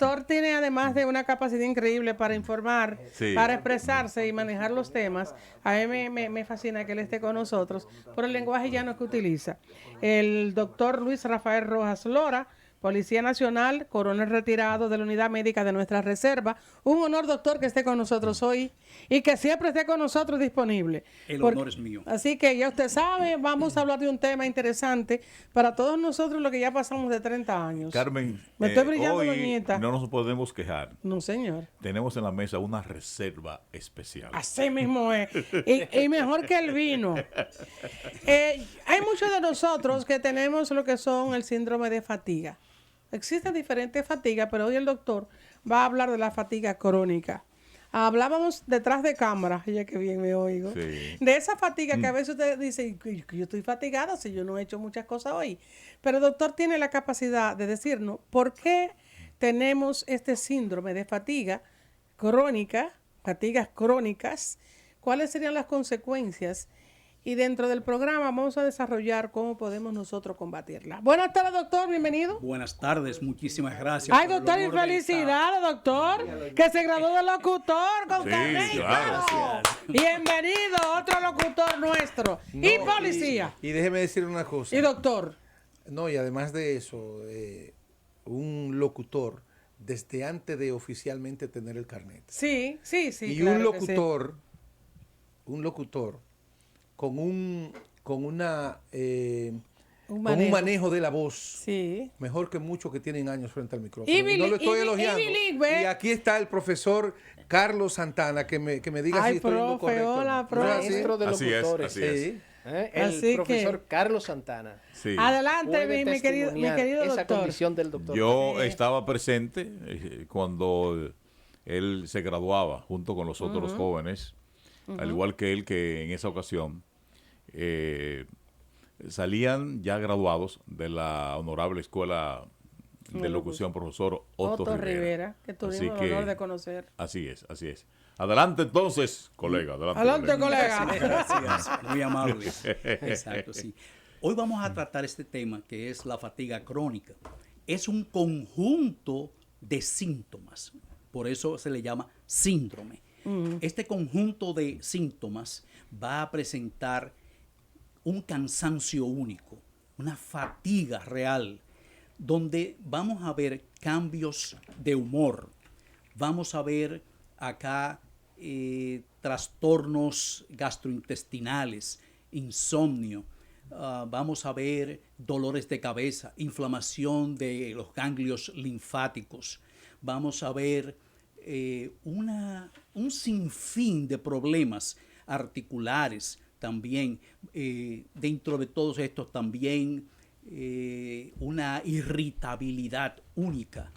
doctor tiene además de una capacidad increíble para informar, Sí. para expresarse y manejar los temas. A mí me fascina que él esté con nosotros por el lenguaje llano que utiliza. El doctor Luis Rafael Rojas Lora, Policía Nacional, coronel retirado de la Unidad Médica de nuestra Reserva. Un honor, doctor, que esté con nosotros hoy y que siempre esté con nosotros disponible. El honor es mío. Así que ya usted sabe, vamos a hablar de un tema interesante para todos nosotros, lo que ya pasamos de 30 años. Carmen, Me estoy brillando, hoy doñita. no nos podemos quejar. No, señor. Tenemos en la mesa una reserva especial. Así mismo es. Y mejor que el vino. Hay muchos de nosotros que tenemos lo que son el síndrome de fatiga. Existen diferentes fatigas, pero hoy el doctor va a hablar de la fatiga crónica. Hablábamos detrás de cámara, ya que bien me oigo, Sí. de esa fatiga que a veces usted dice, yo estoy fatigada si yo no he hecho muchas cosas hoy. Pero el doctor tiene la capacidad de decirnos por qué tenemos este síndrome de fatiga crónica, fatigas crónicas, cuáles serían las consecuencias. Y dentro del programa vamos a desarrollar cómo podemos nosotros combatirla. Buenas tardes, doctor, bienvenido. Buenas tardes, muchísimas gracias. Ay, por el doctor, y honor de felicidades, doctor, que se graduó de locutor con Sí, carnet y claro. todo. Bienvenido, otro locutor nuestro. Y policía. Y déjeme decir una cosa. Y doctor. No, y además de eso, un locutor desde antes de oficialmente tener el carnet. Sí, sí, sí. Y claro un que sí. locutor con una Un con un manejo de la voz Sí. mejor que muchos que tienen años frente al micrófono. Y No lo estoy y elogiando. bilingüe. Y aquí está el profesor Carlos Santana que me diga Ay, si estoy en lo profe, correcto. hola, ¿No profe. es así? Maestro de Así es, locutores. así es. Sí. El Así profesor que- Carlos Santana. Sí. Adelante, Puede mi querido testimoniar esa doctor. condición del doctor. Yo estaba presente cuando él se graduaba junto con los otros jóvenes, al igual que él, que en esa ocasión salían ya graduados de la honorable escuela de locución profesor Otto Rivera. que tuvimos Así el que- honor de conocer. Así es, así es. Adelante entonces, colega. Adelante, colega. Gracias, muy amable. Exacto, sí. Hoy vamos a tratar este tema que es la fatiga crónica. Es un conjunto de síntomas, por eso se le llama síndrome. Este conjunto de síntomas va a presentar un cansancio único, una fatiga real, donde vamos a ver cambios de humor, vamos a ver acá trastornos gastrointestinales, insomnio, vamos a ver dolores de cabeza, inflamación de los ganglios linfáticos, vamos a ver un sinfín de problemas articulares también, dentro de todos estos también una irritabilidad única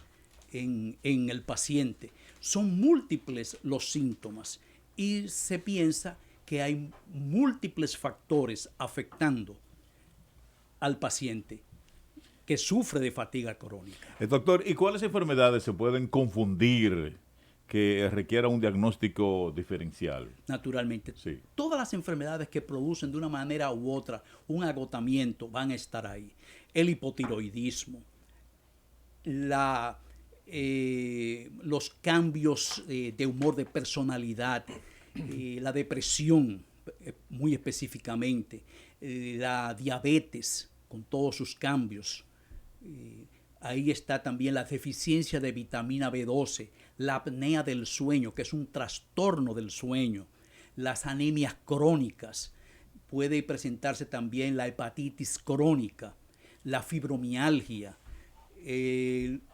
en el paciente. Son múltiples los síntomas y se piensa que hay múltiples factores afectando al paciente que sufre de fatiga crónica. Doctor, ¿y cuáles enfermedades se pueden confundir que requiera un diagnóstico diferencial? Naturalmente, Sí. todas las enfermedades que producen de una manera u otra un agotamiento van a estar ahí. El hipotiroidismo, los cambios de humor, de personalidad, la depresión, muy específicamente, la diabetes con todos sus cambios. Ahí está también la deficiencia de vitamina B12, la apnea del sueño, que es un trastorno del sueño, las anemias crónicas, puede presentarse también la hepatitis crónica, la fibromialgia,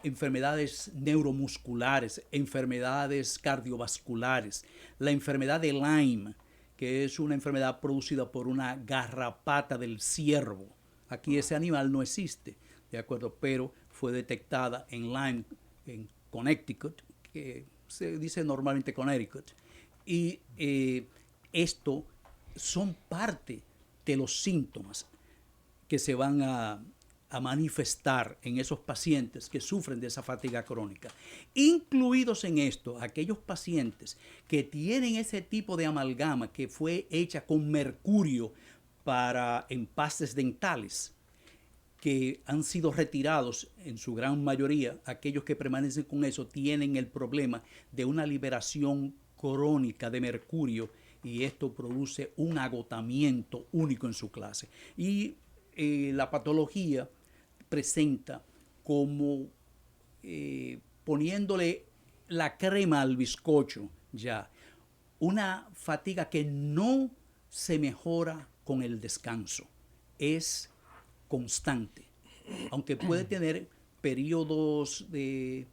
enfermedades neuromusculares, enfermedades cardiovasculares, la enfermedad de Lyme, que es una enfermedad producida por una garrapata del ciervo. Aquí ese animal no existe, ¿de acuerdo? Pero fue detectada en Lyme, en Connecticut, que se dice normalmente Connecticut, y esto son parte de los síntomas que se van a manifestar en esos pacientes que sufren de esa fatiga crónica. Incluidos en esto, aquellos pacientes que tienen ese tipo de amalgama que fue hecha con mercurio para empastes dentales. que han sido retirados en su gran mayoría, aquellos que permanecen con eso tienen el problema de una liberación crónica de mercurio y esto produce un agotamiento único en su clase. Y la patología presenta como poniéndole la crema al bizcocho ya, una fatiga que no se mejora con el descanso, es constante, aunque puede tener periodos de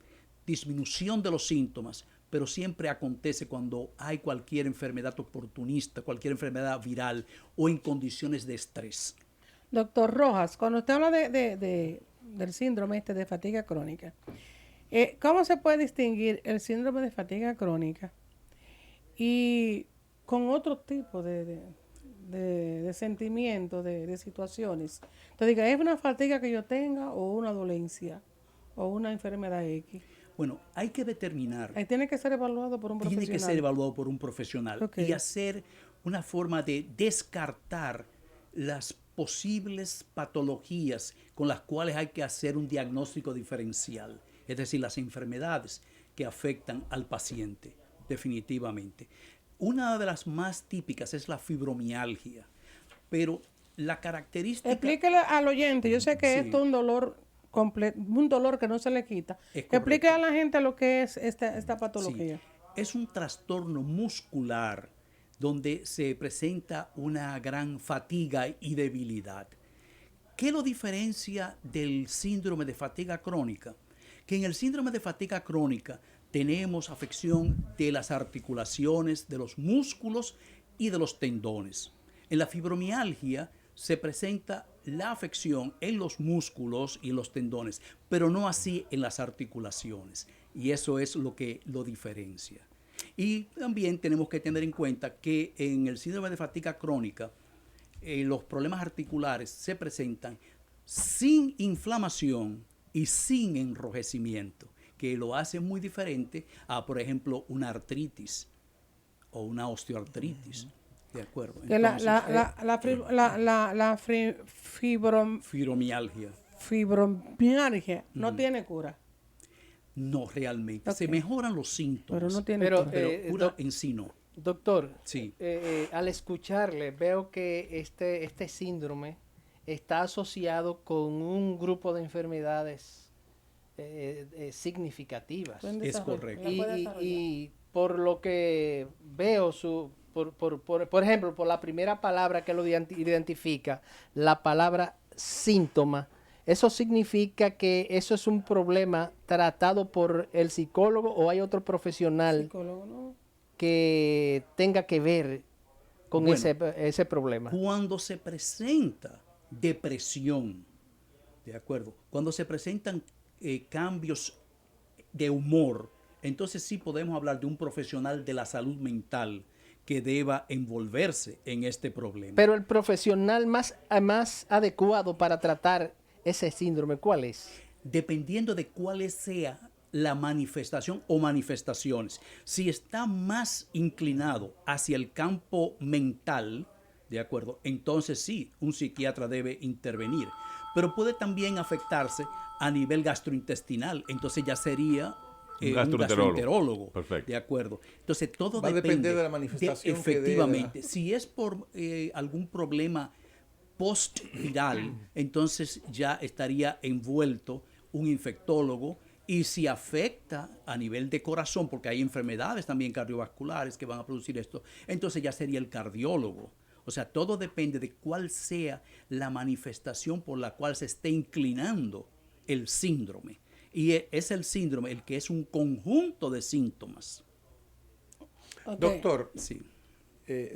disminución de los síntomas, pero siempre acontece cuando hay cualquier enfermedad oportunista, cualquier enfermedad viral o en condiciones de estrés. Doctor Rojas, cuando usted habla del síndrome de fatiga crónica, ¿cómo se puede distinguir el síndrome de fatiga crónica y con otro tipo de sentimientos, de situaciones? Entonces diga, ¿es una fatiga que yo tenga o una dolencia o una enfermedad X? Bueno, hay que determinar. Tiene que ser evaluado por un profesional. Tiene que ser evaluado por un profesional. Okay. Y hacer una forma de descartar las posibles patologías con las cuales hay que hacer un diagnóstico diferencial. Es decir, las enfermedades que afectan al paciente, definitivamente. Una de las más típicas es la fibromialgia, pero la característica... Explíquele al oyente, yo sé que Sí. esto es un dolor completo, un dolor que no se le quita. Explique a la gente lo que es esta patología. Sí. Es un trastorno muscular donde se presenta una gran fatiga y debilidad. ¿Qué lo diferencia del síndrome de fatiga crónica? Que en el síndrome de fatiga crónica tenemos afección de las articulaciones, de los músculos y de los tendones. En la fibromialgia se presenta la afección en los músculos y los tendones, pero no así en las articulaciones. Y eso es lo que lo diferencia. Y también tenemos que tener en cuenta que en el síndrome de fatiga crónica, los problemas articulares se presentan sin inflamación y sin enrojecimiento, que lo hace muy diferente a, por ejemplo, una artritis o una osteoartritis. ¿De acuerdo? Fibromialgia no tiene cura. No, realmente. Okay. Se mejoran los síntomas. Pero no tiene cura. Pero cura en sí no. Doctor, sí. Al escucharle veo que este síndrome está asociado con un grupo de enfermedades significativas. Es correcto. Y por lo que veo, por ejemplo, por la primera palabra que lo identifica, la palabra síntoma, ¿eso significa que eso es un problema tratado por el psicólogo o hay otro profesional que tenga que ver con ese problema? Cuando se presenta depresión, ¿de acuerdo? Cuando se presentan cambios de humor, entonces sí podemos hablar de un profesional de la salud mental que deba envolverse en este problema. Pero el profesional más adecuado para tratar ese síndrome, ¿cuál es? Dependiendo de cuál sea la manifestación o manifestaciones. Si está más inclinado hacia el campo mental, ¿de acuerdo? Entonces sí, un psiquiatra debe intervenir. Pero puede también afectarse a nivel gastrointestinal. Entonces ya sería un gastroenterólogo. Perfecto. ¿De acuerdo? Entonces todo va a depender de la manifestación. Efectivamente. Si es por algún problema post-viral, entonces ya estaría envuelto un infectólogo. Y si afecta a nivel de corazón, porque hay enfermedades también cardiovasculares que van a producir esto, entonces ya sería el cardiólogo. O sea, todo depende de cuál sea la manifestación por la cual se esté inclinando el síndrome. Y es el síndrome el que es un conjunto de síntomas. Okay. Doctor, sí.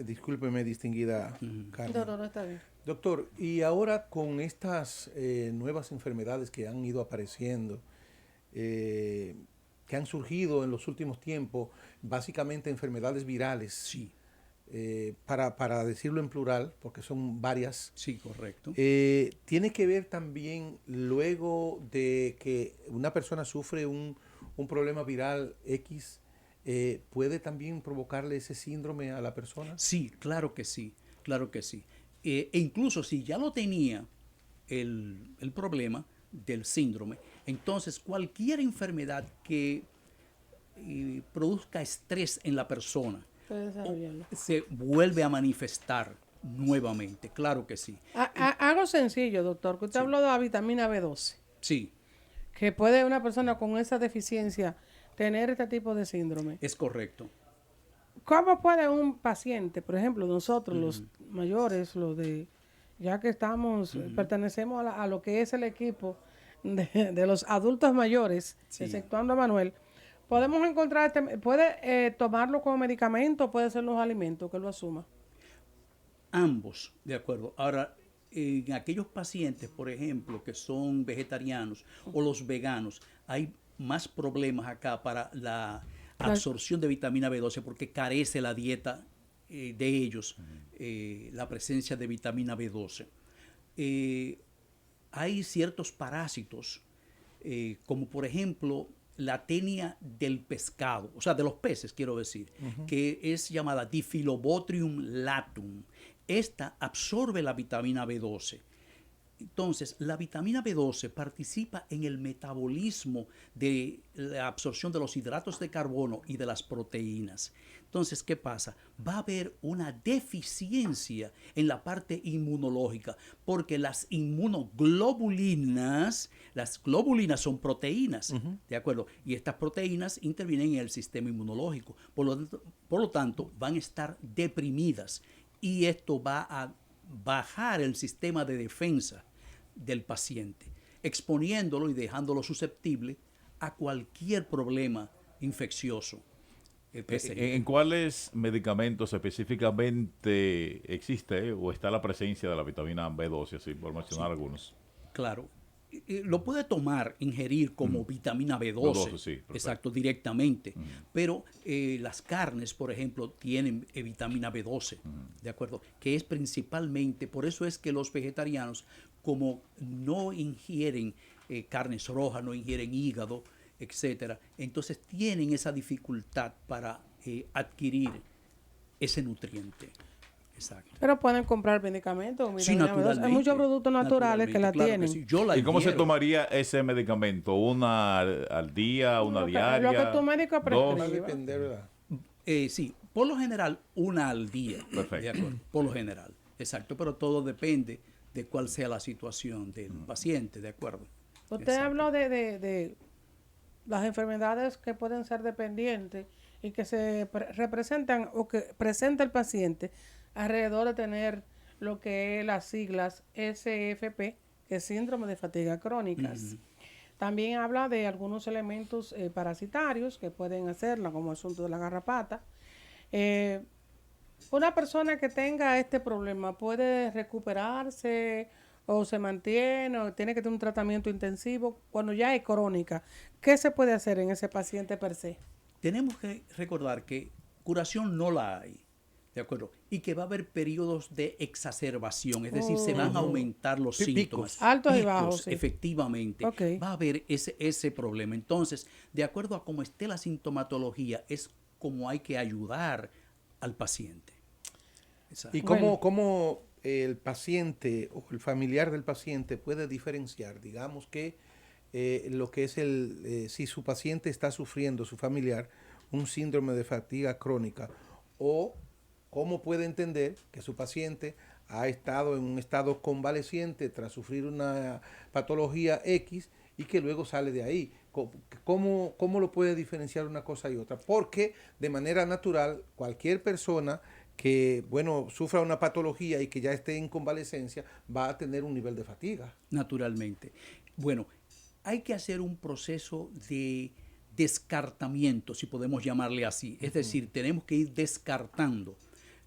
Discúlpeme, distinguida Carmen. No, está bien. Doctor, y ahora con estas nuevas enfermedades que han ido apareciendo, que han surgido en los últimos tiempos, básicamente enfermedades virales. Sí. Para decirlo en plural, porque son varias. Sí, correcto. Tiene que ver también luego de que una persona sufre un problema viral X, ¿puede también provocarle ese síndrome a la persona? Sí, claro que sí, claro que sí. E incluso si ya lo tenía el problema del síndrome. Entonces, cualquier enfermedad que produzca estrés en la persona Puede desarrollarlo. se vuelve a manifestar nuevamente, claro que sí. Algo sencillo, doctor, que usted habló de la vitamina B12, Sí, que puede una persona con esa deficiencia tener este tipo de síndrome. es correcto. ¿Cómo puede un paciente, por ejemplo, nosotros los mayores, los de, ya que estamos, pertenecemos a lo que es el equipo de los adultos mayores, Sí. exceptuando a Manuel, podemos encontrar, puede tomarlo como medicamento o puede ser los alimentos que lo asuma? Ambos, de acuerdo. Ahora, en aquellos pacientes, por ejemplo, que son vegetarianos o los veganos, hay más problemas acá para la absorción de vitamina B12 porque carece la dieta de ellos, la presencia de vitamina B12. Hay ciertos parásitos, como por ejemplo la tenia del pescado, o sea, de los peces, quiero decir, que es llamada Diphyllobotrium latum. Esta absorbe la vitamina B12. Entonces, la vitamina B12 participa en el metabolismo de la absorción de los hidratos de carbono y de las proteínas. Entonces, ¿qué pasa? Va a haber una deficiencia en la parte inmunológica porque las inmunoglobulinas, las globulinas son proteínas, ¿de acuerdo? Y estas proteínas intervienen en el sistema inmunológico. Por lo tanto, van a estar deprimidas y esto va a bajar el sistema de defensa del paciente, exponiéndolo y dejándolo susceptible a cualquier problema infeccioso. ¿En cuáles medicamentos específicamente existe o está la presencia de la vitamina B12, así por mencionar algunos? Claro. Lo puede tomar, ingerir como vitamina B12, B12, sí, perfecto. exacto, directamente. Pero las carnes, por ejemplo, tienen vitamina B12, ¿de acuerdo? Que es principalmente, por eso es que los vegetarianos, como no ingieren carnes rojas, no ingieren hígado, etcétera, entonces tienen esa dificultad para adquirir ese nutriente. Exacto. Pero pueden comprar medicamentos. Sí, vitamina B12. naturalmente. Hay muchos productos naturales que la Naturalmente, claro tienen. sí. Yo la ¿Y cómo se ingiero. tomaría ese medicamento? ¿Una al día, una Lo que- diaria? lo que tu médico dos? prescribe. Va a depender, ¿verdad? Sí, por lo general, una al día. Perfecto. De acuerdo, por lo general. Exacto, pero todo depende de cuál sea la situación del paciente, ¿de acuerdo? Usted Exacto. habló de las enfermedades que pueden ser dependientes y que se representan o que presenta el paciente alrededor de tener lo que es las siglas SFP, que es síndrome de fatiga crónicas. También habla de algunos elementos parasitarios que pueden hacerla, como el asunto de la garrapata. Una persona que tenga este problema puede recuperarse o se mantiene o tiene que tener un tratamiento intensivo cuando ya es crónica. ¿Qué se puede hacer en ese paciente per se? Tenemos que recordar que curación no la hay, ¿de acuerdo? Y que va a haber periodos de exacerbación, es decir, se van a aumentar los Picos. síntomas. Altos y bajos, sí. Efectivamente. Ok. Va a haber ese problema. Entonces, de acuerdo a cómo esté la sintomatología, es como hay que ayudar al paciente. Exacto. ¿Y Bueno. cómo el paciente o el familiar del paciente puede diferenciar, digamos que lo que es si su paciente está sufriendo, su familiar, un síndrome de fatiga crónica, o cómo puede entender que su paciente ha estado en un estado convaleciente tras sufrir una patología X y que luego sale de ahí? ¿Cómo lo puede diferenciar una cosa y otra? Porque de manera natural, cualquier persona que, bueno, sufra una patología y que ya esté en convalecencia, va a tener un nivel de fatiga. Naturalmente. Bueno, hay que hacer un proceso de descartamiento, si podemos llamarle así. Es decir, tenemos que ir descartando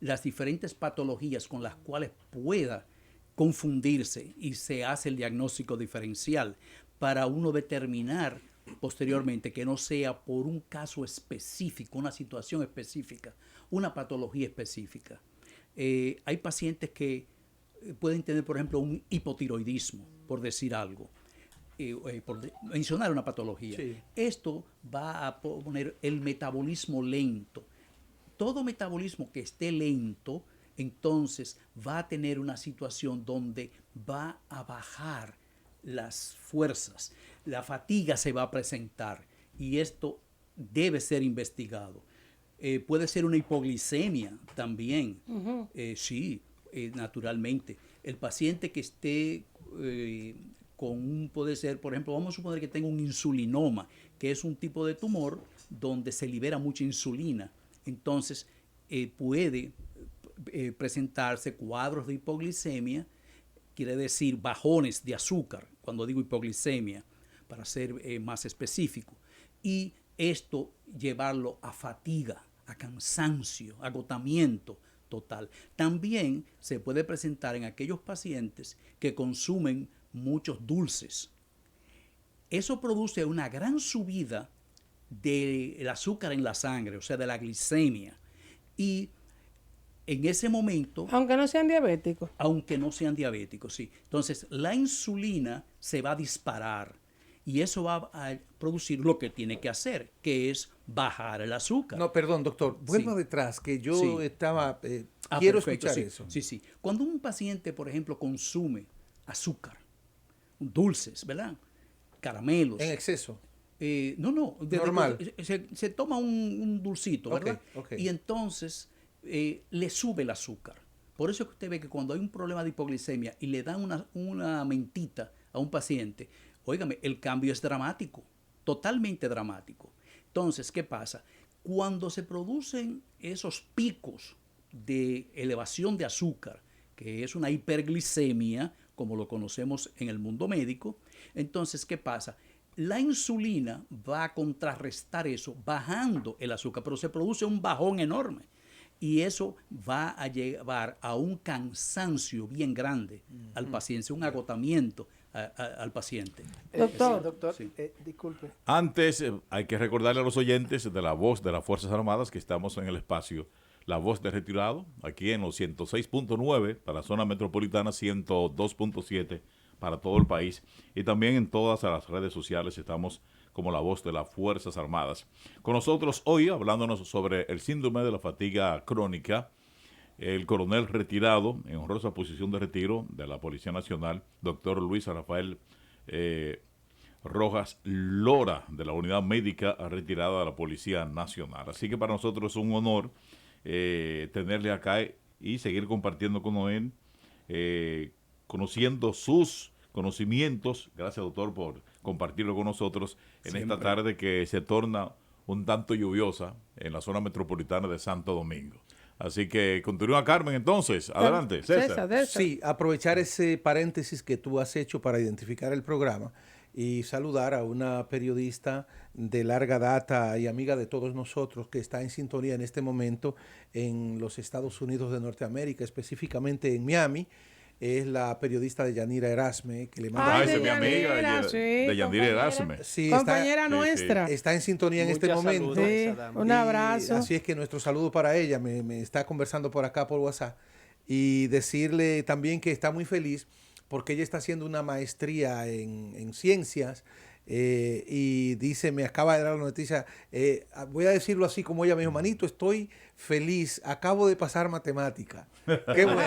las diferentes patologías con las cuales pueda confundirse y se hace el diagnóstico diferencial para uno determinar posteriormente que no sea por un caso específico, una situación específica, una patología específica. Hay pacientes que pueden tener, por ejemplo, un hipotiroidismo, por decir algo, por mencionar una patología. Sí. Esto va a poner el metabolismo lento. Todo metabolismo que esté lento, entonces va a tener una situación donde va a bajar las fuerzas, la fatiga se va a presentar y esto debe ser investigado. Puede ser una hipoglicemia también, sí, naturalmente. El paciente que esté puede ser, por ejemplo, vamos a suponer que tenga un insulinoma, que es un tipo de tumor donde se libera mucha insulina. Entonces, puede presentarse cuadros de hipoglicemia, quiere decir bajones de azúcar, cuando digo hipoglicemia, para ser más específico. Y esto llevarlo a fatiga, a cansancio, agotamiento total. También se puede presentar en aquellos pacientes que consumen muchos dulces. Eso produce una gran subida del azúcar en la sangre, o sea, de la glicemia. Y en ese momento... Aunque no sean diabéticos. Aunque no sean diabéticos, sí. Entonces, la insulina se va a disparar y eso va a producir lo que tiene que hacer, que es bajar el azúcar. No, perdón, doctor. Vuelva Sí. detrás, que yo Sí. estaba... quiero Perfecto, escuchar sí, eso. Sí, sí. Cuando un paciente, por ejemplo, consume azúcar, dulces, ¿verdad? Caramelos. En exceso. No. Normal. Se toma un dulcito, ¿verdad? Ok. Y entonces le sube el azúcar. Por eso es que usted ve que cuando hay un problema de hipoglicemia y le dan una mentita a un paciente, óigame, el cambio es dramático, totalmente dramático. Entonces, ¿qué pasa? Cuando se producen esos picos de elevación de azúcar, que es una hiperglicemia, como lo conocemos en el mundo médico, entonces, ¿qué pasa? La insulina va a contrarrestar eso bajando el azúcar, pero se produce un bajón enorme y eso va a llevar a un cansancio bien grande al paciente, un agotamiento al paciente. Doctor. Sí, doctor, Sí. disculpe. Antes, hay que recordarle a los oyentes de la voz de las Fuerzas Armadas que estamos en el espacio La Voz del Retirado, aquí en los 106.9 para la zona metropolitana, 102.7 para todo el país, y también en todas las redes sociales estamos como La Voz de las Fuerzas Armadas. Con nosotros hoy, hablándonos sobre el síndrome de la fatiga crónica, el coronel retirado, en honrosa posición de retiro de la Policía Nacional, doctor Luis Rafael Rojas Lora, de la Unidad Médica Retirada de la Policía Nacional. Así que para nosotros es un honor tenerle acá y seguir compartiendo con él, conociendo sus conocimientos. Gracias, doctor, por compartirlo con nosotros en Siempre. esta tarde que se torna un tanto lluviosa en la zona metropolitana de Santo Domingo. Así que continúa, Carmen, entonces. Adelante, César. Sí, aprovechar ese paréntesis que tú has hecho para identificar el programa y saludar a una periodista de larga data y amiga de todos nosotros que está en sintonía en este momento en los Estados Unidos de Norteamérica, específicamente en Miami. Es la periodista de Yanira Erasme, que le manda... Esa es mi amiga, Yanira, sí, de Yanira compañera. Erasme. Sí, Compañera sí, nuestra. está en sintonía en este Muchas momento. saludos a Sí, esa dama. un Y abrazo. así es que nuestro saludo para ella, me está conversando por acá por WhatsApp, y decirle también que está muy feliz porque ella está haciendo una maestría en ciencias, y dice, me acaba de dar la noticia, voy a decirlo así como ella me dijo, manito, estoy feliz, acabo de pasar matemática. Qué bueno.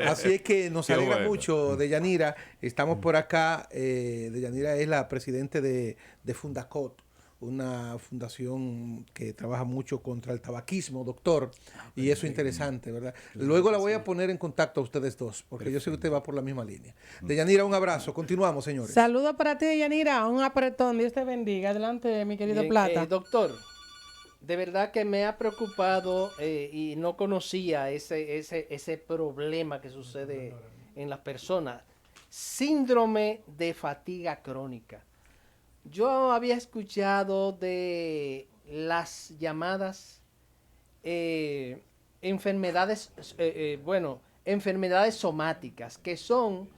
Así es que nos Qué alegra bueno. mucho de Yanira. Estamos por acá, de Yanira es la presidente de Fundacot, una fundación que trabaja mucho contra el tabaquismo, doctor, y eso es interesante, ¿verdad? Luego la voy a poner en contacto a ustedes dos, porque yo sé que usted va por la misma línea. De Yanira, un abrazo. Continuamos, señores. Saludos para ti, Yanira. Un apretón. Dios te bendiga. Adelante, mi querido Bien, Plata. doctor, de verdad que me ha preocupado y no conocía ese problema que sucede en las personas. Síndrome de fatiga crónica. Yo había escuchado de las llamadas enfermedades somáticas, que son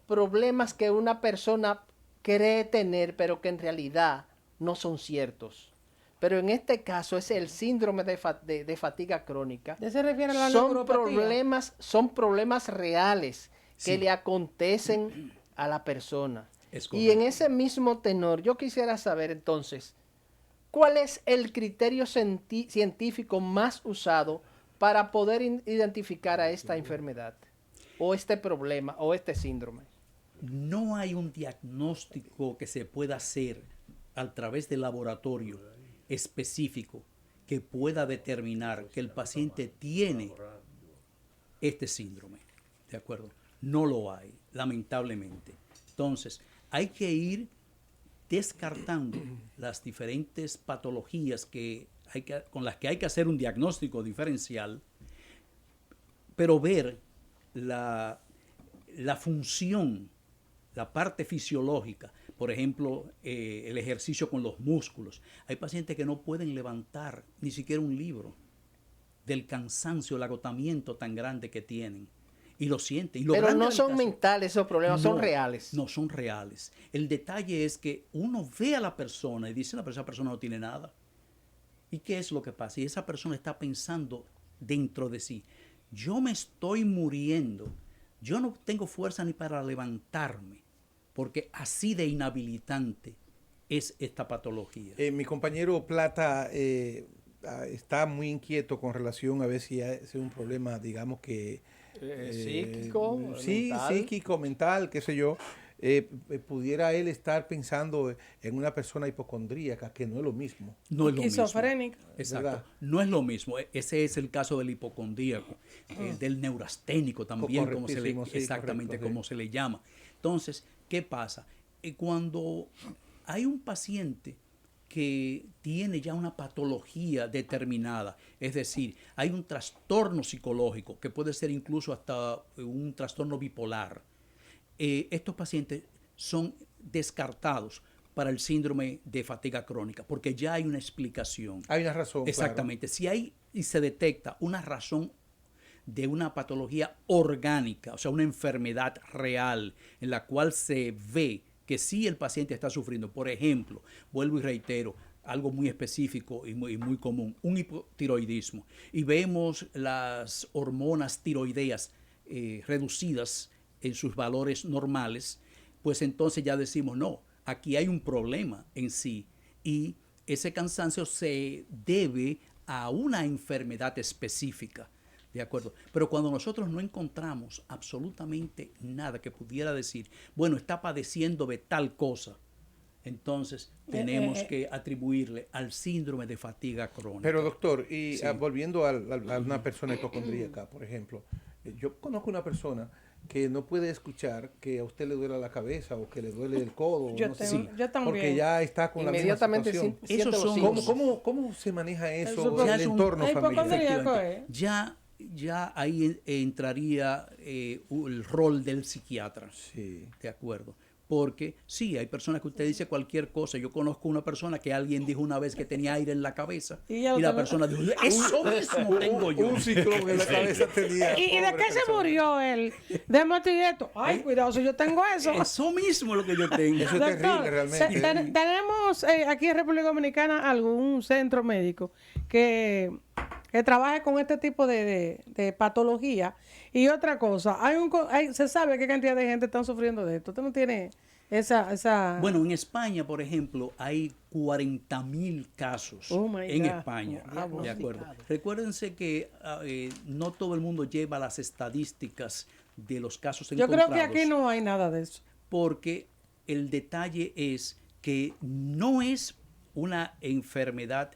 problemas que una persona cree tener, pero que en realidad no son ciertos. Pero en este caso es el síndrome de fatiga crónica. ¿Ya se refiere a la Son neuropatía? problemas reales que Sí. le acontecen a la persona. Es Y en correcto. ese mismo tenor, yo quisiera saber entonces, ¿cuál es el criterio científico más usado para poder identificar a esta enfermedad? o este problema o este síndrome? No hay un diagnóstico que se pueda hacer a través del laboratorio específico que pueda determinar que el paciente tiene este síndrome. ¿De acuerdo? No lo hay, lamentablemente. Entonces, hay que ir descartando las diferentes patologías con las que hay que hacer un diagnóstico diferencial, pero ver la función, la parte fisiológica, por ejemplo, el ejercicio con los músculos. Hay pacientes que no pueden levantar ni siquiera un libro del cansancio, el agotamiento tan grande que tienen. Y lo sienten. Y Pero no son mentales esos problemas, son reales. No, son reales. El detalle es que uno ve a la persona y dice, esa persona no tiene nada. ¿Y qué es lo que pasa? Y esa persona está pensando dentro de sí, yo me estoy muriendo, yo no tengo fuerza ni para levantarme, porque así de inhabilitante es esta patología. Mi compañero Plata está muy inquieto con relación a ver si es un problema, digamos que... psíquico, sí, mental. psíquico, mental, qué sé yo. Pudiera él estar pensando en una persona hipocondríaca, que no es lo mismo. No es lo mismo. Esquizofrénica. Exacto. ¿Verdad? No es lo mismo. Ese es el caso del hipocondríaco, del neurasténico también, como se le, Correctísimo, sí, exactamente correcto, como se le llama. Entonces, ¿qué pasa? Cuando hay un paciente que tiene ya una patología determinada, es decir, hay un trastorno psicológico, que puede ser incluso hasta un trastorno bipolar, estos pacientes son descartados para el síndrome de fatiga crónica, porque ya hay una explicación. Hay una razón. Exactamente. Si hay y se detecta una razón de una patología orgánica, o sea, una enfermedad real en la cual se ve que sí el paciente está sufriendo. Por ejemplo, vuelvo y reitero, algo muy específico y muy común, un hipotiroidismo. Y vemos las hormonas tiroideas reducidas en sus valores normales, pues entonces ya decimos, no, aquí hay un problema en sí y ese cansancio se debe a una enfermedad específica, ¿de acuerdo? Pero cuando nosotros no encontramos absolutamente nada que pudiera decir, bueno, está padeciendo de tal cosa, entonces tenemos que atribuirle al síndrome de fatiga crónica. Pero doctor, y Sí. Volviendo a una persona hipocondríaca, por ejemplo, yo conozco una persona que no puede escuchar que a usted le duela la cabeza o que le duele el codo, Yo no sé, tengo- yo también. porque ya está con la misma Inmediatamente situación. siente Esos los son- síntomas. ¿Cómo se maneja eso Eso en ya el es un- entorno Hay familiar? hipocondríaco, Efectivamente, ya ahí entraría el rol del psiquiatra. Sí. De acuerdo. Porque sí, hay personas que usted dice cualquier cosa. Yo conozco una persona que alguien dijo una vez que tenía aire en la cabeza Y y, ya la usted- persona dijo, eso mismo tengo yo. Un ciclón en la cabeza tenía. ¿Y de pobre qué se persona. murió él? De motilleto. Ay, cuidado, si yo tengo eso. Eso mismo es lo que yo tengo. Eso es terrible, realmente. Tenemos aquí en República Dominicana algún centro médico que trabaje con este tipo de patología. Y otra cosa, se sabe qué cantidad de gente están sufriendo de esto. Usted no tiene esa... Bueno, en España, por ejemplo, hay 40.000 casos Oh, my en God. España. Wow. De acuerdo. Recuérdense que no todo el mundo lleva las estadísticas de los casos Yo encontrados. creo que aquí no hay nada de eso. Porque el detalle es que no es una enfermedad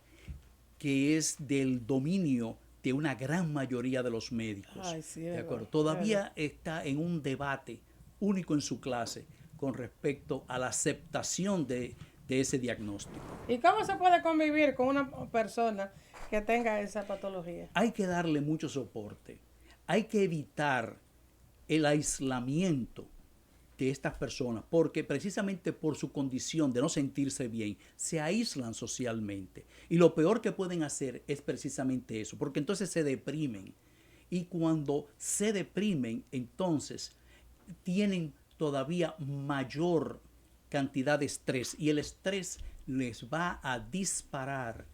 que es del dominio de una gran mayoría de los médicos. Ay, sí, ¿De es acuerdo? verdad. Todavía está en un debate único en su clase con respecto a la aceptación de ese diagnóstico. ¿Y cómo se puede convivir con una persona que tenga esa patología? Hay que darle mucho soporte. Hay que evitar el aislamiento de estas personas, porque precisamente por su condición de no sentirse bien, se aíslan socialmente. Y lo peor que pueden hacer es precisamente eso, porque entonces se deprimen. Y cuando se deprimen, entonces tienen todavía mayor cantidad de estrés, y el estrés les va a disparar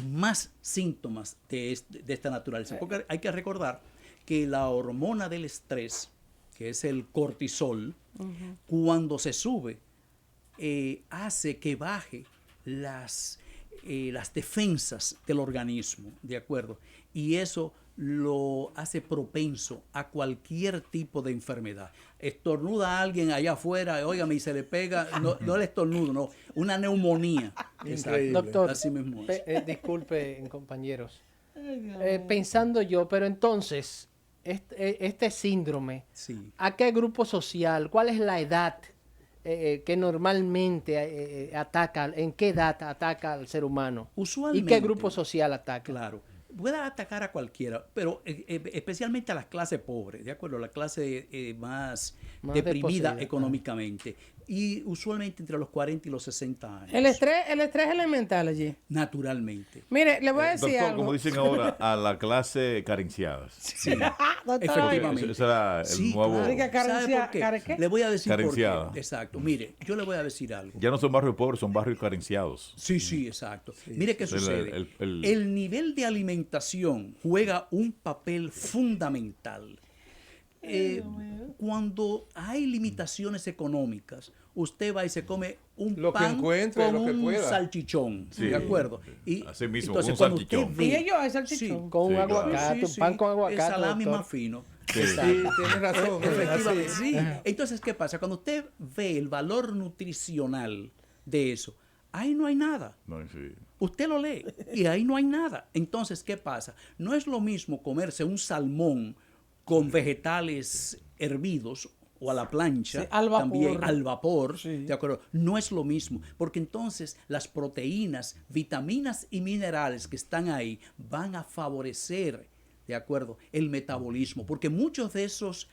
más síntomas de esta naturaleza. Porque hay que recordar que la hormona del estrés, que es el cortisol, cuando se sube, hace que baje las defensas del organismo, ¿de acuerdo? Y eso lo hace propenso a cualquier tipo de enfermedad. Estornuda a alguien allá afuera, óigame, y se le pega, no el estornudo, no, una neumonía. Increíble. Doctor, Así mismo es. disculpen, compañeros. Pensando yo, pero entonces, este síndrome, Sí. ¿a qué grupo social? ¿Cuál es la edad que normalmente ataca? ¿En qué edad ataca al ser humano? Usualmente. ¿Y qué grupo social ataca? Claro. Puede atacar a cualquiera, pero especialmente a las clases pobres, ¿de acuerdo? La clase más deprimida desposeída, económicamente. Y usualmente entre los 40 y los 60 años. El estrés elemental allí. Naturalmente. Mire, le voy a decir Doctor, algo. como dicen ahora, a la clase carenciadas. Sí. Doctor, Efectivamente. Ese era el Sí, nuevo... claro. Diga, ¿Sabe carencia- por qué? ¿care qué? Le voy a decir por Carenciada. qué. Exacto. Mire, yo le voy a decir algo. Ya no son barrios pobres, son barrios carenciados. Sí, sí, exacto. Mire qué El- sucede. el- El nivel de alimentación juega un papel fundamental. Cuando hay limitaciones económicas, usted va y se come un Lo que pan encuentre, con lo que un pueda. salchichón, Sí. ¿de acuerdo? Y Así mismo, entonces, un cuando usted salchichón. ve- Y ellos hay salchichón. Sí. Con un Sí, claro. aguacate, un pan con aguacate. el salami doctor. más fino. Sí. Exacto. Sí, tienes razón. Efectivamente, así. sí. Entonces, ¿qué pasa? Cuando usted ve el valor nutricional de eso, ahí no hay nada. No, sí. Usted lo lee y ahí no hay nada. Entonces, ¿qué pasa? No es lo mismo comerse un salmón con vegetales hervidos o a la plancha, Sí, al vapor. también al vapor, Sí. ¿de acuerdo? No es lo mismo, porque entonces las proteínas, vitaminas y minerales que están ahí van a favorecer, ¿de acuerdo?, el metabolismo, porque muchos de esos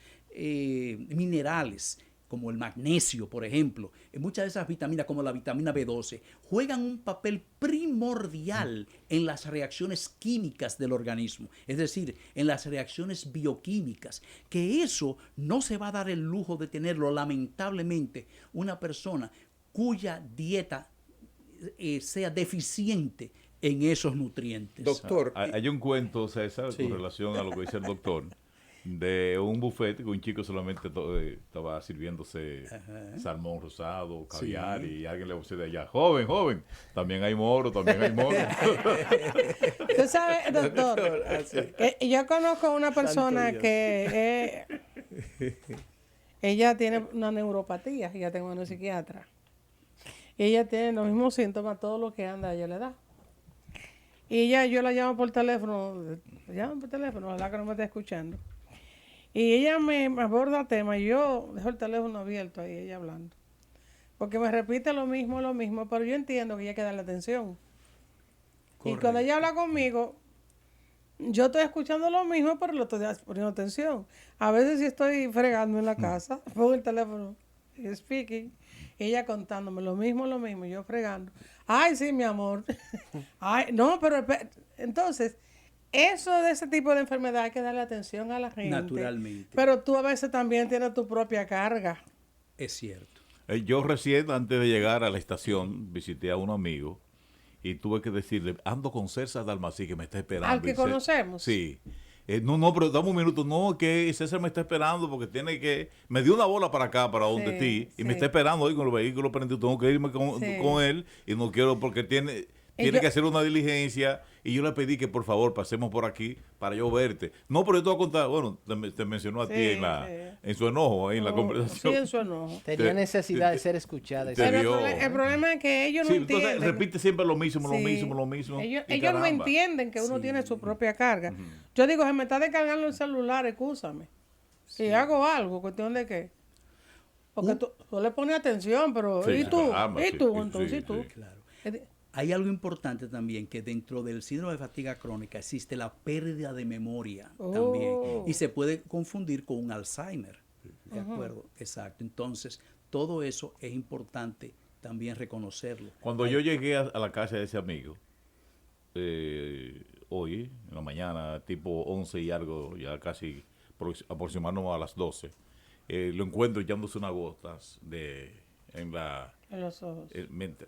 minerales, como el magnesio, por ejemplo, muchas de esas vitaminas, como la vitamina B12, juegan un papel primordial en las reacciones químicas del organismo, es decir, en las reacciones bioquímicas, que eso no se va a dar el lujo de tenerlo, lamentablemente, una persona cuya dieta sea deficiente en esos nutrientes. Doctor, Hay un cuento, César, Sí. con relación a lo que dice el doctor, de un buffet que un chico solamente estaba sirviéndose salmón rosado, caviar, Sí. y alguien le dice de allá, joven, también hay moro, también hay moro. Usted sabe, doctor, que yo conozco una persona Dios. que ella tiene una neuropatía, ella tengo una psiquiatra. Y ella tiene los mismos síntomas, todo lo que anda, ella le da. Y yo la llamo por teléfono, ojalá que no me esté escuchando. Y ella me aborda temas y yo dejo el teléfono abierto ahí, ella hablando. Porque me repite lo mismo, pero yo entiendo que ella hay que darle atención. Y cuando ella habla conmigo, yo estoy escuchando lo mismo, pero lo estoy poniendo atención. A veces si estoy fregando en la casa, pongo el teléfono, speaking, y ella contándome lo mismo, y yo fregando. Ay, sí, mi amor. Ay, no, pero entonces, eso de ese tipo de enfermedad hay que darle atención a la gente. Naturalmente. Pero tú a veces también tienes tu propia carga. Es cierto. Yo recién, antes de llegar a la estación, visité a un amigo y tuve que decirle, ando con César Dalmací, que me está esperando. Al que Y conocemos. Sí. No, pero dame un minuto. No, que César me está esperando porque tiene que... Me dio una bola para acá, para donde ti, y me está esperando hoy con los vehículos prendidos. Tengo que irme con él y no quiero porque tiene que hacer una diligencia y yo le pedí que por favor pasemos por aquí para yo verte. No, pero yo te voy a contar, bueno, te mencionó a ti Sí, en su enojo, ahí en la Sí, conversación. en su enojo. Tenía Te- necesidad de ser escuchada. te Pero vio. el problema es que ellos no Sí, entonces entienden. repite siempre lo mismo, Sí. lo mismo. Ellos y no caramba. entienden que uno tiene su propia carga. Yo digo, se me está descargando el celular, excúsame. Si hago algo, cuestión de qué. Porque tú le pones atención, pero Sí, ¿y tú? caramba, ¿Y sí, tú? sí, Entonces, sí, ¿y tú? sí. Claro. Es de- Hay algo importante también, que dentro del síndrome de fatiga crónica existe la pérdida de memoria también. Y se puede confundir con un Alzheimer. ¿De acuerdo? Exacto. Entonces, todo eso es importante también reconocerlo. Cuando yo llegué a la casa de ese amigo, hoy, en la mañana, tipo 11 y algo, ya casi aproximándonos a las 12, lo encuentro echándose unas gotas en los ojos.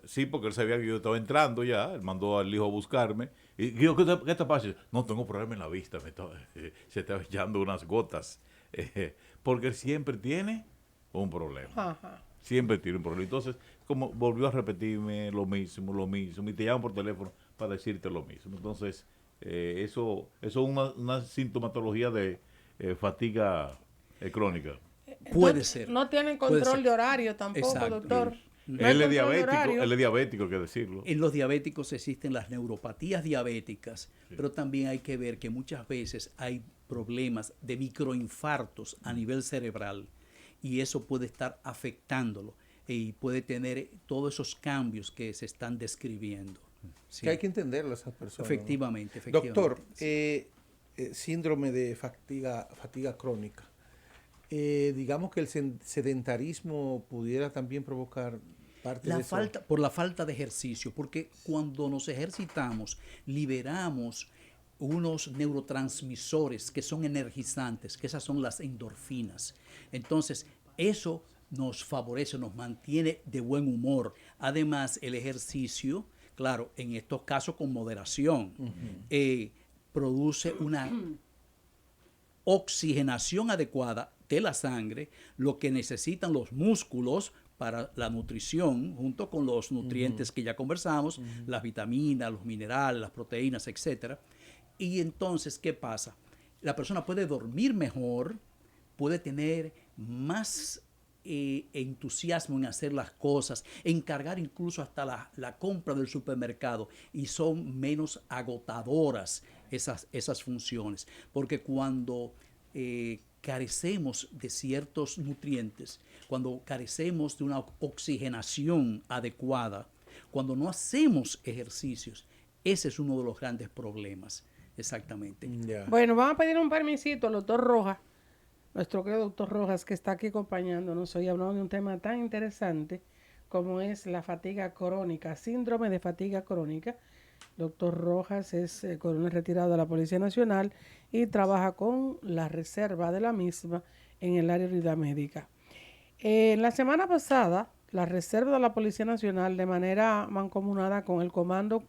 sí, porque él sabía que yo estaba entrando ya, él mandó al hijo a buscarme. Y yo, ¿qué te pasa? No, tengo problema en la vista, se estaba echando unas gotas. Porque él siempre tiene un problema. Ajá. Siempre tiene un problema. Entonces, como volvió a repetirme lo mismo, y te llaman por teléfono para decirte lo mismo. Entonces, eso es una sintomatología de fatiga crónica. Puede ser. No tienen Puede control ser. de horario tampoco, Exacto. doctor. No hay Él es control de diabético, horario. él es diabético, hay que decirlo. En los diabéticos existen las neuropatías diabéticas, pero también hay que ver que muchas veces hay problemas de microinfartos a nivel cerebral y eso puede estar afectándolo y puede tener todos esos cambios que se están describiendo. Sí. Que hay que entenderlo a esas personas. Efectivamente. Doctor, sí. síndrome de fatiga crónica. Digamos que el sedentarismo pudiera también provocar parte de eso. Por la falta de ejercicio, porque cuando nos ejercitamos, liberamos unos neurotransmisores que son energizantes, que esas son las endorfinas. Entonces, eso nos favorece, nos mantiene de buen humor. Además, el ejercicio, claro, en estos casos con moderación, produce una oxigenación adecuada de la sangre, lo que necesitan los músculos para la nutrición, junto con los nutrientes que ya conversamos, las vitaminas, los minerales, las proteínas, etc. Y entonces, ¿qué pasa? La persona puede dormir mejor, puede tener más entusiasmo en hacer las cosas, encargar incluso hasta la compra del supermercado, y son menos agotadoras esas funciones, porque cuando carecemos de ciertos nutrientes, cuando carecemos de una oxigenación adecuada, cuando no hacemos ejercicios, ese es uno de los grandes problemas, exactamente. Ya. Bueno, vamos a pedir un permisito al doctor Rojas, nuestro querido doctor Rojas, que está aquí acompañándonos hoy hablando de un tema tan interesante como es la fatiga crónica, síndrome de fatiga crónica. Doctor Rojas es coronel retirado de la Policía Nacional y trabaja con la reserva de la misma en el área de unidad médica. La semana pasada, la reserva de la Policía Nacional, de manera mancomunada con el Comando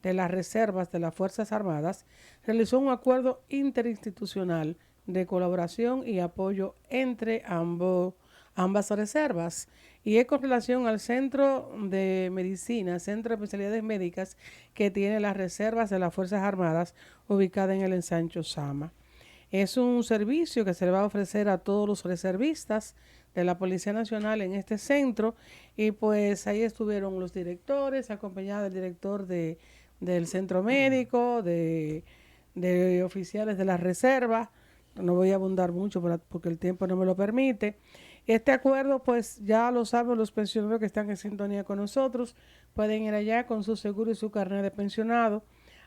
de las Reservas de las Fuerzas Armadas, realizó un acuerdo interinstitucional de colaboración y apoyo entre ambas reservas, y es con relación al Centro de Medicina, Centro de Especialidades Médicas que tiene las reservas de las Fuerzas Armadas ubicada en el Ensancho Sama. Es un servicio que se le va a ofrecer a todos los reservistas de la Policía Nacional en este centro, y pues ahí estuvieron los directores, acompañados del director del centro médico, de oficiales de la reserva. No voy a abundar mucho porque el tiempo no me lo permite. Este acuerdo, pues ya lo saben los pensionados que están en sintonía con nosotros, pueden ir allá con su seguro y su carnet de pensionado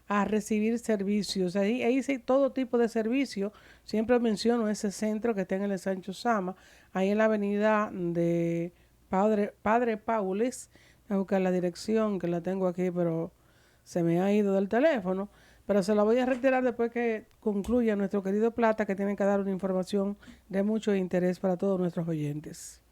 a recibir servicios. Ahí sí, todo tipo de servicio. Siempre menciono ese centro que está en el Sancho Sama, ahí en la avenida de Padre Paules. Voy a buscar la dirección, que la tengo aquí, pero se me ha ido del teléfono. Pero se la voy a retirar después que concluya nuestro querido Plata, que tiene que dar una información de mucho interés para todos nuestros oyentes.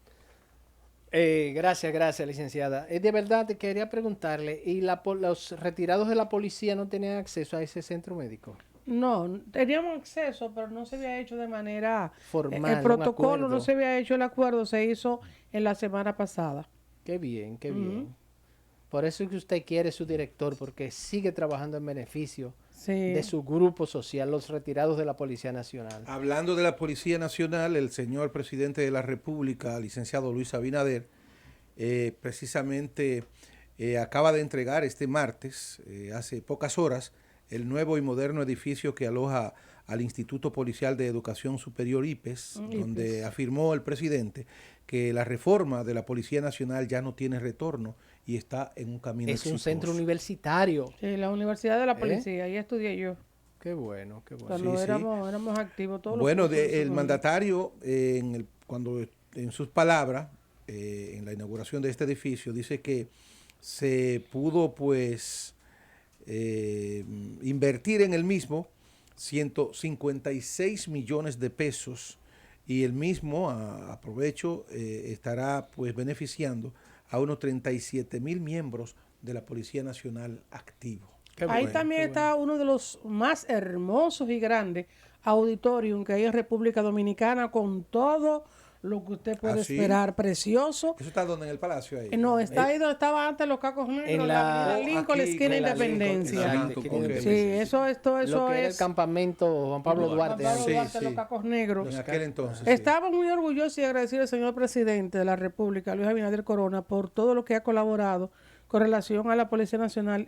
Gracias, licenciada. De verdad, te quería preguntarle, ¿y los retirados de la policía no tenían acceso a ese centro médico? No, teníamos acceso, pero no se había hecho de manera formal. El protocolo no se había hecho, el acuerdo se hizo en la semana pasada. Qué bien, qué bien. Por eso es que usted quiere su director, porque sigue trabajando en beneficio de su grupo social, los retirados de la Policía Nacional. Hablando de la Policía Nacional, el señor presidente de la República, licenciado Luis Abinader, precisamente acaba de entregar este martes, hace pocas horas, el nuevo y moderno edificio que aloja al Instituto Policial de Educación Superior IPES, donde afirmó el presidente que la reforma de la Policía Nacional ya no tiene retorno y está en un camino exitoso. Es un centro universitario. Sí, la Universidad de la Policía, ahí estudié yo. Qué bueno, qué bueno. Cuando éramos activos todos bueno, los el mandatario, cuando en sus palabras, en la inauguración de este edificio, dice que se pudo pues invertir en el mismo 156 millones de pesos, y el mismo, aprovecho, estará pues beneficiando a unos 37,000 miembros de la Policía Nacional activo. Ahí también está uno de los más hermosos y grandes auditorium que hay en República Dominicana, con todo lo que usted puede ¿Ah, sí? esperar, precioso. ¿Eso está donde? ¿En el Palacio ahí? No, está ahí donde estaba antes los Cacos Negros, en en la- la avenida Lincoln, la aquí, esquina con la Independencia. Lincoln, Exacto, ok. Independencia. Sí, eso Lo que era el es campamento Juan Pablo Juan Duarte. Pablo antes. Duarte, Sí, los sí. Cacos Negros. En aquel entonces. Estamos muy orgullosos y agradecidos al señor presidente de la República, Luis Abinader Corona, por todo lo que ha colaborado con relación a la Policía Nacional.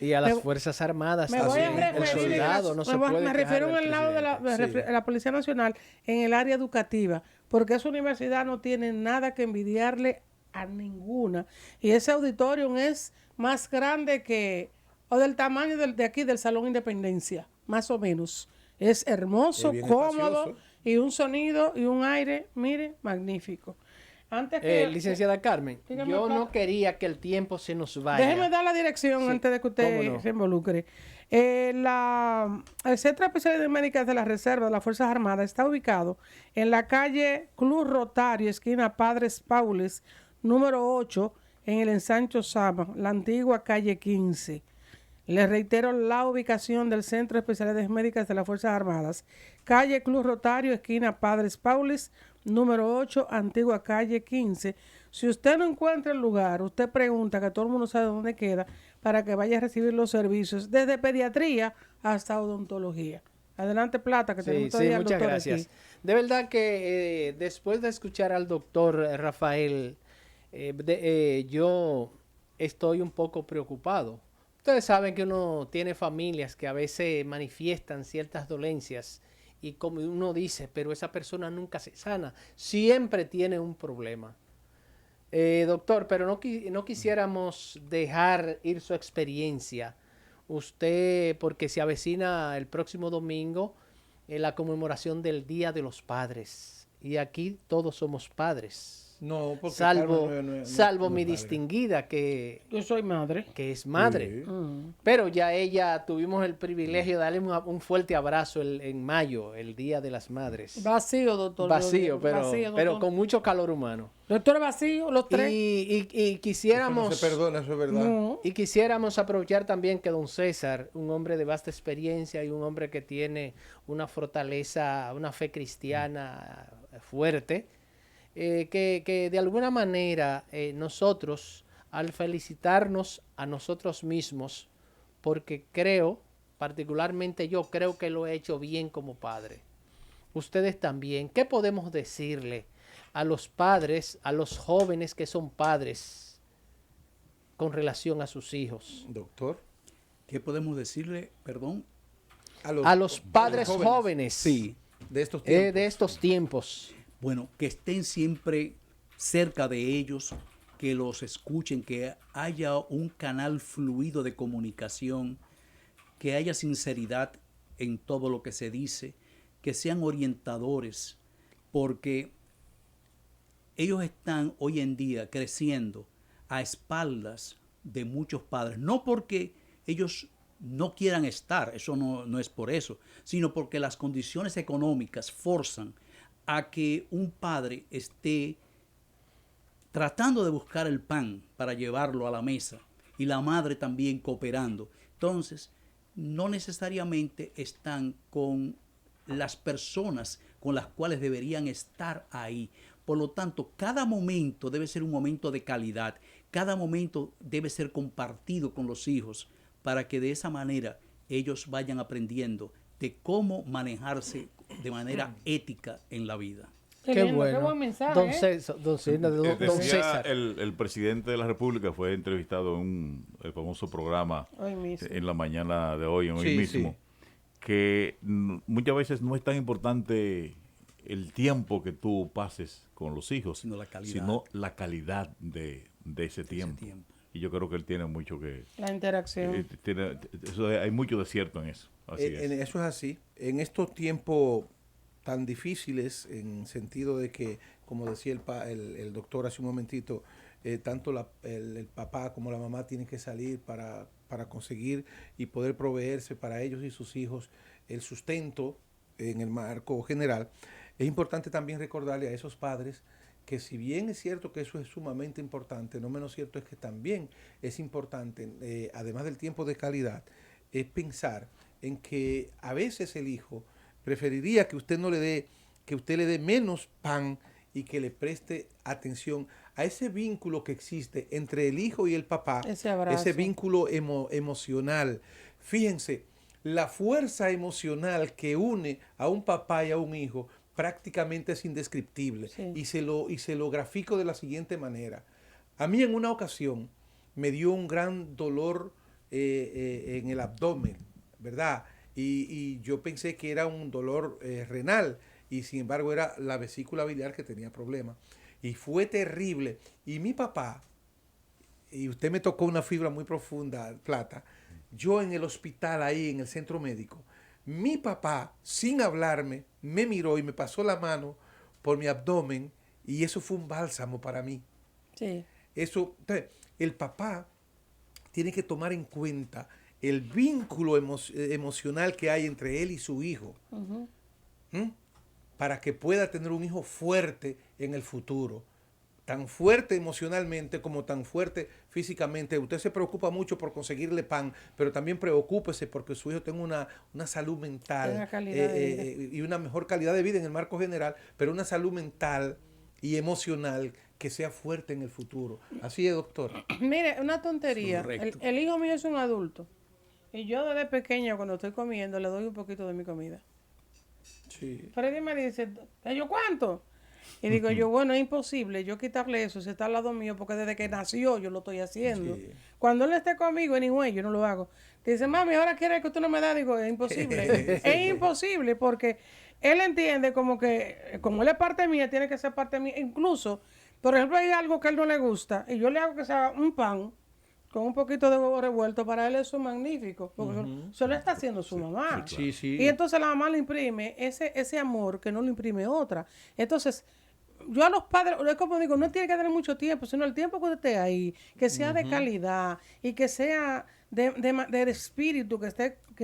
Y a las me- Fuerzas Armadas Me voy a también. El referir, soldado no se puede me quejar refiero del en el lado de presidente. la Policía Nacional en el área educativa, porque esa universidad no tiene nada que envidiarle a ninguna. Y ese auditorium es más grande o del tamaño de aquí del Salón Independencia, más o menos. Es hermoso, bien cómodo, espacioso. y un sonido y un aire, mire, magnífico. Antes que... Licenciada Carmen, Dígame, yo Carmen. no quería que el tiempo se nos vaya. Déjeme dar la dirección Sí, antes de que usted cómo no. se involucre. El Centro Especial de Médicas de la Reserva de las Fuerzas Armadas está ubicado en la calle Club Rotario, esquina Padres Paules, número 8, en el ensancho Sama, la antigua calle 15. Les reitero la ubicación del Centro de Especialidades Médicas de las Fuerzas Armadas. Calle Club Rotario, esquina Padres Paules, número 8, antigua calle 15. Si usted no encuentra el lugar, usted pregunta, que todo el mundo sabe dónde queda, para que vaya a recibir los servicios, desde pediatría hasta odontología. Adelante, Plata, que tenemos todavía al muchas doctor gracias. aquí. De verdad que después de escuchar al doctor Rafael, yo estoy un poco preocupado. Ustedes saben que uno tiene familias que a veces manifiestan ciertas dolencias y como uno dice, pero esa persona nunca se sana, siempre tiene un problema. Doctor, pero no quisiéramos dejar ir su experiencia. Usted, porque se avecina el próximo domingo la conmemoración del Día de los Padres. Y aquí todos somos padres. No, porque Salvo, Carmen no es salvo mi padre. distinguida que Yo soy madre. es madre. Sí. Pero ya ella tuvimos el privilegio de darle un fuerte abrazo en mayo, el Día de las Madres. Vacío, doctor. Vacío, Vacío, pero doctor. con mucho calor humano. Doctor, vacío, los tres. Y Eso no quisiéramos... se perdona, eso es verdad. No. Y quisiéramos aprovechar también que don César, un hombre de vasta experiencia y un hombre que tiene una fortaleza, una fe cristiana fuerte, que de alguna manera nosotros, al felicitarnos a nosotros mismos, porque particularmente yo creo que lo he hecho bien como padre. Ustedes también, ¿qué podemos decirle a los padres, a los jóvenes que son padres con relación a sus hijos? Doctor. ¿Qué podemos decirle, perdón? A los padres jóvenes, Sí. De estos tiempos. de estos tiempos. Bueno, que estén siempre cerca de ellos, que los escuchen, que haya un canal fluido de comunicación, que haya sinceridad en todo lo que se dice, que sean orientadores, porque ellos están hoy en día creciendo a espaldas de muchos padres, no porque ellos no quieran estar, eso no es por eso, sino porque las condiciones económicas forzan a que un padre esté tratando de buscar el pan para llevarlo a la mesa y la madre también cooperando. Entonces, no necesariamente están con las personas con las cuales deberían estar ahí. Por lo tanto, cada momento debe ser un momento de calidad, cada momento debe ser compartido con los hijos para que de esa manera ellos vayan aprendiendo de cómo manejarse de manera ética en la vida. Qué buen mensaje. Don ¿eh? César, don Decía César. el presidente de la República fue entrevistado en el famoso programa Hoy mismo. en la mañana de hoy, hoy Sí, mismo, sí. que muchas veces no es tan importante el tiempo que tú pases con los hijos, Sino la calidad. sino la calidad de ese tiempo. Y yo creo que él tiene mucho que... La interacción. hay mucho de cierto en eso. Así es. Eso es así. En estos tiempos tan difíciles, en sentido de que, como decía el doctor hace un momentito, tanto el papá como la mamá tienen que salir para conseguir y poder proveerse para ellos y sus hijos el sustento en el marco general. Es importante también recordarle a esos padres que si bien es cierto que eso es sumamente importante, no menos cierto es que también es importante, además del tiempo de calidad, es pensar en que a veces el hijo preferiría que usted le dé menos pan y que le preste atención a ese vínculo que existe entre el hijo y el papá, Ese abrazo. ese vínculo emocional. Fíjense, la fuerza emocional que une a un papá y a un hijo prácticamente es indescriptible. Sí. Y se lo grafico de la siguiente manera. A mí en una ocasión me dio un gran dolor en el abdomen, ¿verdad? Y yo pensé que era un dolor renal y sin embargo era la vesícula biliar que tenía problemas. Y fue terrible. Y mi papá, y usted me tocó una fibra muy profunda, Plata, yo en el hospital ahí, en el centro médico, mi papá, sin hablarme, me miró y me pasó la mano por mi abdomen y eso fue un bálsamo para mí. Sí. Eso, entonces, el papá tiene que tomar en cuenta el vínculo emocional que hay entre él y su hijo. Ujú. ¿Mm? Para que pueda tener un hijo fuerte en el futuro. Tan fuerte emocionalmente como tan fuerte físicamente. Usted se preocupa mucho por conseguirle pan, pero también preocúpese porque su hijo tenga una salud mental Tenga calidad de vida. y una mejor calidad de vida en el marco general, pero una salud mental y emocional que sea fuerte en el futuro. Así es, doctor. Mire, una tontería. Correcto. El hijo mío es un adulto. Y yo desde pequeña, cuando estoy comiendo, le doy un poquito de mi comida. Sí. Freddy me dice, ¿yo cuánto? Y digo yo, bueno, es imposible yo quitarle eso si está al lado mío, porque desde que nació yo lo estoy haciendo. Sí. Cuando él esté conmigo, anyway, yo no lo hago. Dice, mami, ahora quiere que tú no me das. Digo, es imposible. Es imposible porque él entiende como que, como él es parte mía, tiene que ser parte mía. Incluso, por ejemplo, hay algo que a él no le gusta y yo le hago que sea un pan con un poquito de huevo revuelto, para él eso es magnífico, porque eso lo está haciendo su mamá. Sí, sí. Y entonces la mamá le imprime ese amor que no le imprime otra. Entonces, yo a los padres, es como digo, no tiene que tener mucho tiempo, sino el tiempo que usted esté ahí, que sea de calidad y que sea de espíritu, que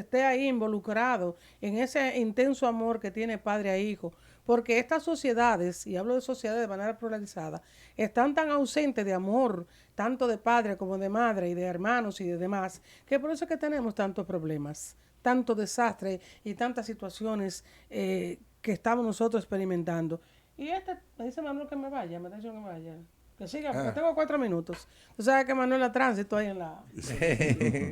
esté ahí involucrado en ese intenso amor que tiene padre a hijo. Porque estas sociedades, y hablo de sociedades de manera pluralizada, están tan ausentes de amor, tanto de padre como de madre y de hermanos y de demás, que por eso es que tenemos tantos problemas, tanto desastre y tantas situaciones que estamos nosotros experimentando. Y me dice Manuel que me vaya, me está diciendo que me vaya. Que siga, porque tengo 4 minutos. Tú sabes que Manuel a tránsito ahí en la...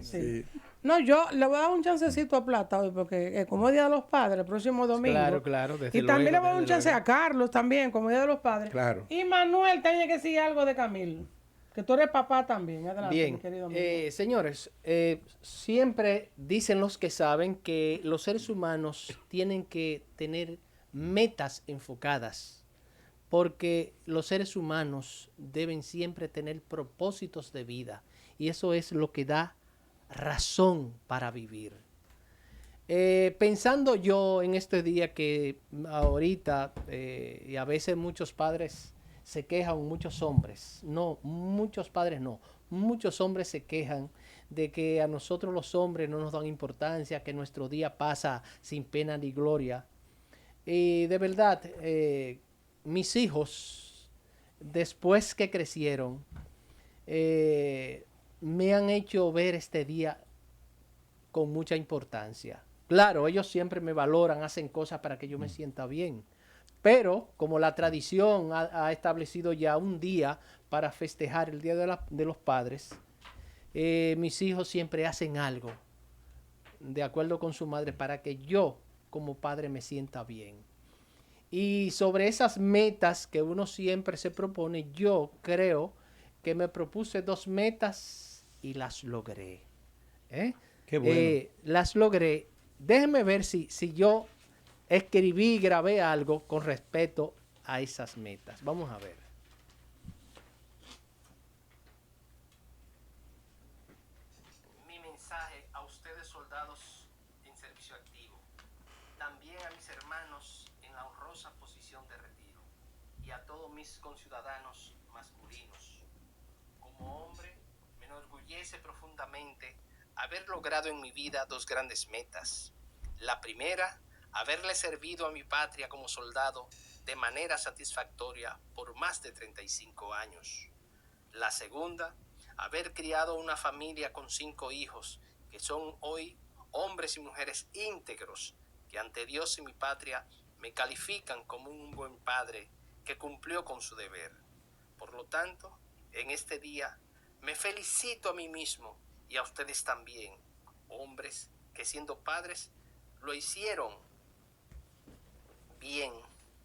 Sí. No, yo le voy a dar un chancecito a Plata hoy, porque como es Día de los Padres, el próximo domingo. Claro, claro, desde Y también le luego, voy a dar un desde chance luego. a Carlos también, como Día de los Padres. Claro. Y Manuel tiene que decir algo de Camilo. Que tú eres papá también. Adelante, mi Bien, querido amigo. señores, siempre dicen los que saben que los seres humanos tienen que tener metas enfocadas, porque los seres humanos deben siempre tener propósitos de vida y eso es lo que da razón para vivir. Pensando yo en este día que ahorita, y a veces muchos padres se quejan, muchos hombres, no, muchos padres no, muchos hombres se quejan de que a nosotros los hombres no nos dan importancia, que nuestro día pasa sin pena ni gloria. Y de verdad, mis hijos, después que crecieron, me han hecho ver este día con mucha importancia. Claro, ellos siempre me valoran, hacen cosas para que yo me sienta bien. Pero como la tradición ha establecido ya un día para festejar el Día de los Padres, mis hijos siempre hacen algo de acuerdo con su madre para que yo como padre me sienta bien. Y sobre esas metas que uno siempre se propone, yo creo que me propuse 2 metas y las logré. Qué bueno. Las logré. Déjenme ver si yo escribí y grabé algo con respecto a esas metas. Vamos a ver. Mi mensaje a ustedes, soldados en servicio activo, también a mis hermanos en la honrosa posición de retiro y a todos mis conciudadanos masculinos. Como hombre, me enorgullece profundamente haber logrado en mi vida 2 grandes metas. La primera, haberle servido a mi patria como soldado de manera satisfactoria por más de 35 años. La segunda, haber criado una familia con 5 hijos que son hoy hombres y mujeres íntegros que ante Dios y mi patria me califican como un buen padre que cumplió con su deber. Por lo tanto, en este día me felicito a mí mismo y a ustedes también, hombres que siendo padres lo hicieron bien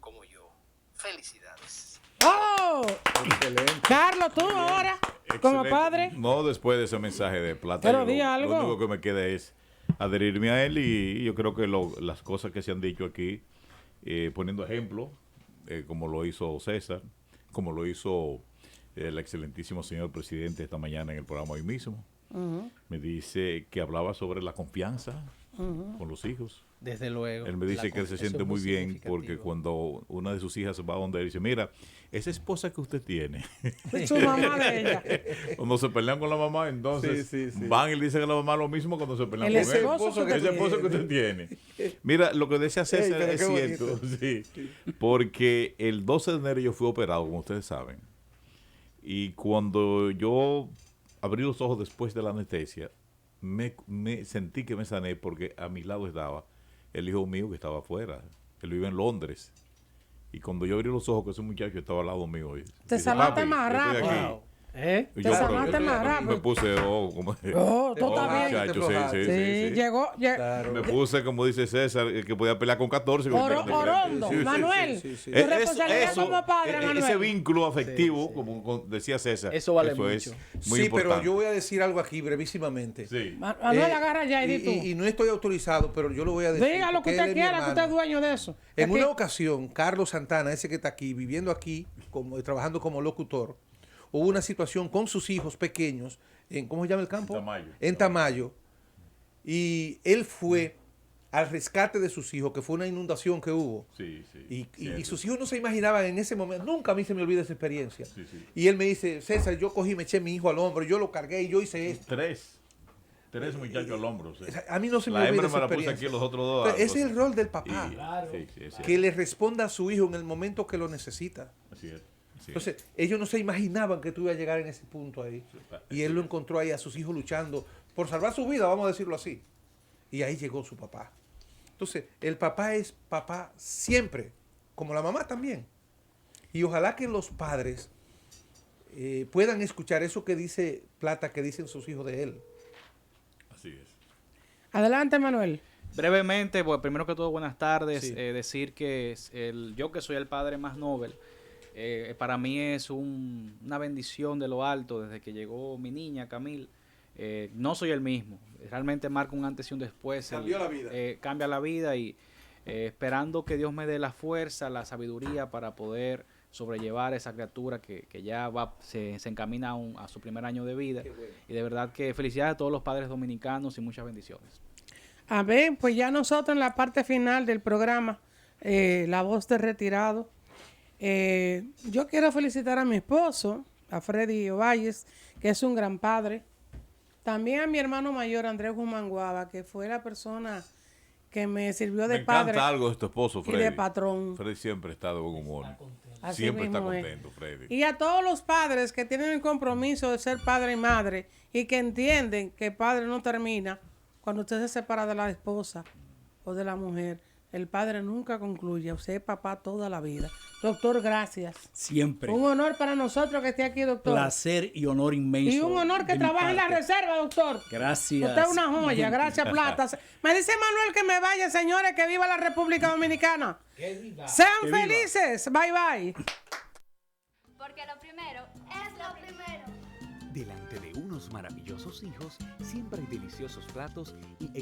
como yo. Felicidades. ¡Oh! Excelente. Carlos, tú ahora, como Excelente. padre. No después de ese mensaje de Plata. Pero yo di algo. lo único que me queda es adherirme a él y yo creo que las cosas que se han dicho aquí, poniendo ejemplo, como lo hizo César, como lo hizo el excelentísimo señor presidente esta mañana en el programa hoy mismo, me dice que hablaba sobre la confianza con los hijos. Desde luego. Él me dice que él se siente muy bien porque cuando una de sus hijas va donde él dice, mira, esa esposa que usted tiene, Es su mamá de ella. cuando se pelean con la mamá, entonces Sí. van y le dicen a la mamá lo mismo cuando se pelean El con él. esposo que Ese esposo que usted tiene. Mira, lo que decía César pero es qué cierto, bonito. sí, porque el 12 de enero yo fui operado, como ustedes saben, y cuando yo abrí los ojos después de la anestesia, me sentí que me sané porque a mi lado estaba el hijo mío que estaba afuera. Él vive en Londres. Y cuando yo abrí los ojos, que ese muchacho estaba al lado mío. Te dice, sanaste "Papi, más yo estoy rápido". aquí". Wow. ¿Eh? Y Te yo, sanaste pero, más rápido. me puse, como, Oh, tú estás bien. muchacho, sí. Sí, llegó. Claro. Me puse, como dice César, que podía pelear con 14. Orondo, Sí, sí, Manuel. sí, sí. Tu responsabilidad como padre, Manuel. Ese vínculo afectivo, Sí. como decía César, Eso vale es mucho. muy Sí, importante. pero yo voy a decir algo aquí brevísimamente. Sí. Manuel, agarra ya y di tú. y no estoy autorizado, pero yo lo voy a decir. Diga lo que porque usted él es mi quiera, que usted es hermano. dueño de eso. En Aquí. una ocasión, Carlos Santana, ese que está aquí, viviendo aquí, trabajando como locutor, hubo una situación con sus hijos pequeños, ¿cómo se llama el campo? Tamayo. En Tamayo. Y él fue al rescate de sus hijos, que fue una inundación que hubo. Sí. Y sus hijos no se imaginaban en ese momento, nunca a mí se me olvida esa experiencia. Sí. Y él me dice, César, yo cogí, me eché a mi hijo al hombro, yo lo cargué y yo hice esto. Tres muchachos al hombro. Sí. A mí no se me La olvida hembra esa me la puse experiencia. aquí, los otros dos. Pero ese es el rol del papá, Sí, que le responda a su hijo en el momento que lo necesita. así es. Entonces, ellos no se imaginaban que tú ibas a llegar en ese punto ahí. Y él lo encontró ahí a sus hijos luchando por salvar su vida, vamos a decirlo así. Y ahí llegó su papá. Entonces, el papá es papá siempre, como la mamá también. Y ojalá que los padres puedan escuchar eso que dice Plata, que dicen sus hijos de él. Así es. Adelante, Manuel. Brevemente, pues primero que todo, buenas tardes. Sí. Decir que yo que soy el padre más noble, para mí es una bendición de lo alto desde que llegó mi niña, Camil. No soy el mismo. Realmente marca un antes y un después. Cambió la vida. Cambia la vida y esperando que Dios me dé la fuerza, la sabiduría para poder sobrellevar esa criatura que ya se encamina a su primer año de vida. Y de verdad que felicidades a todos los padres dominicanos y muchas bendiciones. A ver, pues ya nosotros en la parte final del programa, La Voz de Retirado, yo quiero felicitar a mi esposo, a Freddy Ovalles, que es un gran padre. También a mi hermano mayor, Andrés Guzmán Guava, que fue la persona que me sirvió de Me padre encanta algo de tu esposo, y Freddy. de patrón. Freddy siempre está de buen humor. Así Siempre está mismo es. contento, Freddy. Y a todos los padres que tienen el compromiso de ser padre y madre y que entienden que el padre no termina cuando usted se separa de la esposa o de la mujer. El padre nunca concluye. Usted es papá toda la vida. Doctor, gracias. Siempre. Un honor para nosotros que esté aquí, doctor. Placer y honor inmenso. Y un honor que de mi trabaje en la parte. reserva, doctor. Gracias. Usted es una joya. Gracias, Plata. Me dice Manuel que me vaya, señores, que viva la República Dominicana. Sean Que viva. felices. Bye, bye. Porque lo primero es lo primero. Delante de unos maravillosos hijos, siempre hay deliciosos platos y